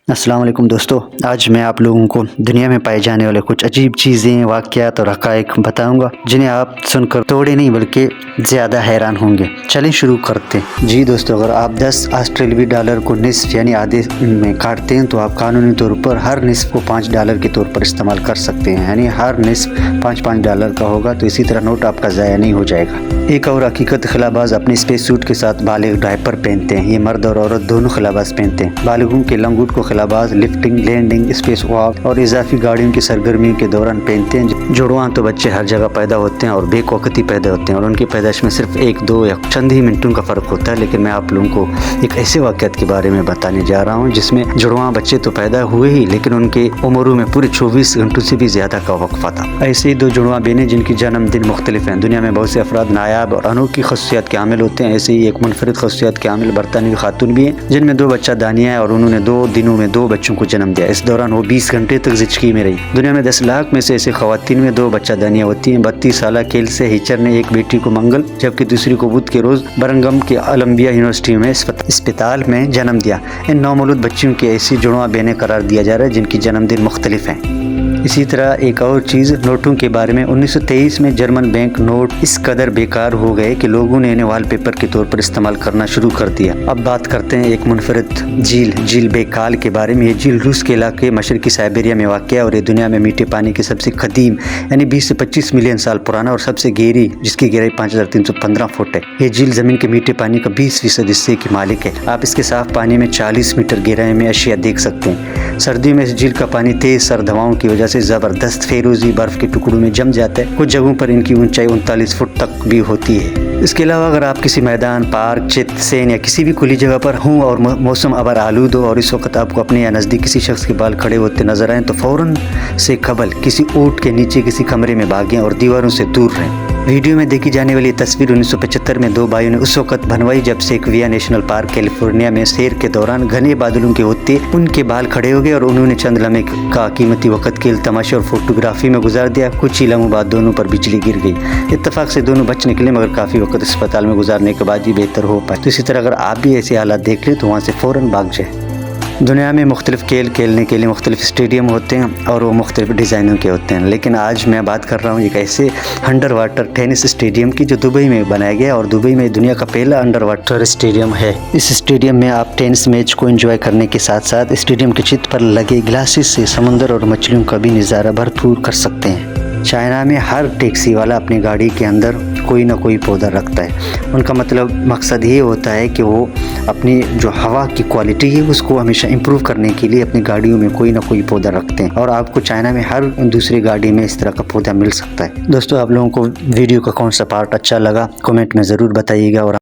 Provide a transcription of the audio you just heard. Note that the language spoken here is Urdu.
السلام علیکم دوستو، آج میں آپ لوگوں کو دنیا میں پائے جانے والے کچھ عجیب چیزیں، واقعات اور حقائق بتاؤں گا جنہیں آپ سن کر تھوڑے نہیں بلکہ زیادہ حیران ہوں گے۔ چلیں شروع کرتے ہیں۔ جی دوستو، اگر آپ 10 آسٹریلوی ڈالر کو نصف یعنی آدھے میں کاٹتے ہیں تو آپ قانونی طور پر ہر نصف کو $5 کے طور پر استعمال کر سکتے ہیں، یعنی ہر نصف $5 کا ہوگا، تو اسی طرح نوٹ آپ کا ضائع نہیں ہو جائے گا۔ ایک اور حقیقت، خلاباز اپنے اسپیس سوٹ کے ساتھ بالغ ڈائپر پہنتے ہیں۔ یہ مرد اور عورت دونوں خلاباز پہنتے ہیں۔ بالغوں کے لنگوٹ کو خلاباز لفٹنگ، لینڈنگ، اسپیس واک اور اضافی گاڑیوں کی سرگرمیوں کے دوران پہنتے ہیں۔ جڑواں تو بچے ہر جگہ پیدا ہوتے ہیں اور بیک وقتی پیدا ہوتے ہیں، اور ان کی پیدائش میں صرف 1، 2 یا چند ہی منٹوں کا فرق ہوتا ہے۔ لیکن میں آپ لوگوں کو ایک ایسے واقعات کے بارے میں بتانے جا رہا ہوں جس میں جڑواں بچے تو پیدا ہوئے ہی، لیکن ان کے عمروں میں پورے 24 گھنٹوں سے بھی زیادہ کا وقفہ تھا۔ ایسے ہی 2 جڑواں بہنیں جن کی جنم دن مختلف ہیں۔ دنیا میں بہت سے افراد نایاب اور انوکھی خصوصیات کے حامل ہوتے ہیں۔ ایسے ہی ایک منفرد خصوصیات کے حامل برطانوی خاتون بھی ہیں جن میں 2 بچہ دانیہ ہیں، اور انہوں نے 2 دنوں میں 2 بچوں کو جنم دیا۔ اس دوران وہ 20 گھنٹے تک زچگی میں رہی۔ دنیا میں 10 لاکھ میں سے ایسے خواتین میں 2 بچہ دانیہ ہوتی ہیں۔ 32 سالہ کیلسے ہیچر نے ایک بیٹی کو منگل جبکہ دوسری کو بدھ کے روز برنگم کے اولمبیا یونیورسٹی میں اسپتال میں جنم دیا۔ ان نومولود بچوں کے ایسی جڑواں بہنیں قرار دیا جا رہا ہے جن کی جنم دن مختلف ہیں۔ اسی طرح ایک اور چیز نوٹوں کے بارے میں، 1923 میں جرمن بینک نوٹ اس قدر بیکار ہو گئے کہ لوگوں نے انہیں وال پیپر کے طور پر استعمال کرنا شروع کر دیا۔ اب بات کرتے ہیں ایک منفرد جھیل بیکال کے بارے میں۔ یہ جھیل روس کے علاقے مشرقی سائبیریا میں واقع ہے اور یہ دنیا میں میٹھے پانی کے سب سے قدیم یعنی 20 سے 25 ملین سال پرانا اور سب سے گہری جس کی گہرائی 5315 فٹ ہے۔ یہ جھیل زمین کے میٹھے پانی کا 20% حصے کی مالک ہے۔ آپ اس کے صاف پانی میں 40 میٹر گہرائی میں اشیاء دیکھ سکتے ہیں۔ سردیوں میں اس جھیل کا پانی تیز سرد ہواؤں کی وجہ سے زبردست فیروزی برف کے ٹکڑوں میں جم جاتا ہے۔ کچھ جگہوں پر ان کی اونچائی 39 فٹ تک بھی ہوتی ہے۔ اس کے علاوہ اگر آپ کسی میدان، پارک، چت، سین یا کسی بھی کھلی جگہ پر ہوں اور موسم ابر آلود ہو اور اس وقت آپ کو اپنے یا نزدیک کسی شخص کے بال کھڑے ہوتے نظر آئیں تو فوراً سے قبل کسی اونٹ کے نیچے کسی کمرے میں بھاگیں اور دیواروں سے دور رہیں۔ ویڈیو میں دیکھی جانے والی تصویر 1975 میں 2 بھائیوں نے اس وقت بنوائی جب سیکویا نیشنل پارک کیلیفورنیا میں سیر کے دوران گھنے بادلوں کے ہوتے ان کے بال کھڑے ہو گئے اور انہوں نے چند لمحے کا قیمتی وقت کھیل تماشے اور فوٹوگرافی میں گزار دیا۔ کچھ ہی لمحوں بعد دونوں پر بجلی گر گئی۔ اتفاق سے دونوں بچ نکلے مگر کافی وقت اسپتال میں گزارنے کے بعد ہی بہتر ہو پائے۔ تو اسی طرح اگر آپ بھی ایسے حالات دیکھ لیں تو وہاں سے فوراً بھاگ جائیں۔ دنیا میں مختلف کھیل کھیلنے کے لیے مختلف اسٹیڈیم ہوتے ہیں اور وہ مختلف ڈیزائنوں کے ہوتے ہیں، لیکن آج میں بات کر رہا ہوں ایک ایسے انڈر واٹر ٹینس اسٹیڈیم کی جو دبئی میں بنایا گیا اور دبئی میں دنیا کا پہلا انڈر واٹر اسٹیڈیم ہے۔ اس اسٹیڈیم میں آپ ٹینس میچ کو انجوائے کرنے کے ساتھ ساتھ اسٹیڈیم کی چھت پر لگے گلاسز سے سمندر اور مچھلیوں کا بھی نظارہ بھرپور کر سکتے ہیں۔ چائنا میں ہر ٹیکسی والا اپنی گاڑی کے اندر کوئی نہ کوئی پودا رکھتا ہے۔ ان کا مقصد یہ ہوتا ہے کہ وہ اپنی جو ہوا کی کوالٹی ہے اس کو ہمیشہ امپروو کرنے کے لیے اپنی گاڑیوں میں کوئی نہ کوئی پودا رکھتے ہیں، اور آپ کو چائنا میں ہر دوسری گاڑی میں اس طرح کا پودا مل سکتا ہے۔ دوستو، آپ لوگوں کو ویڈیو کا کون سا پارٹ اچھا لگا کمنٹ میں ضرور بتائیے گا، اور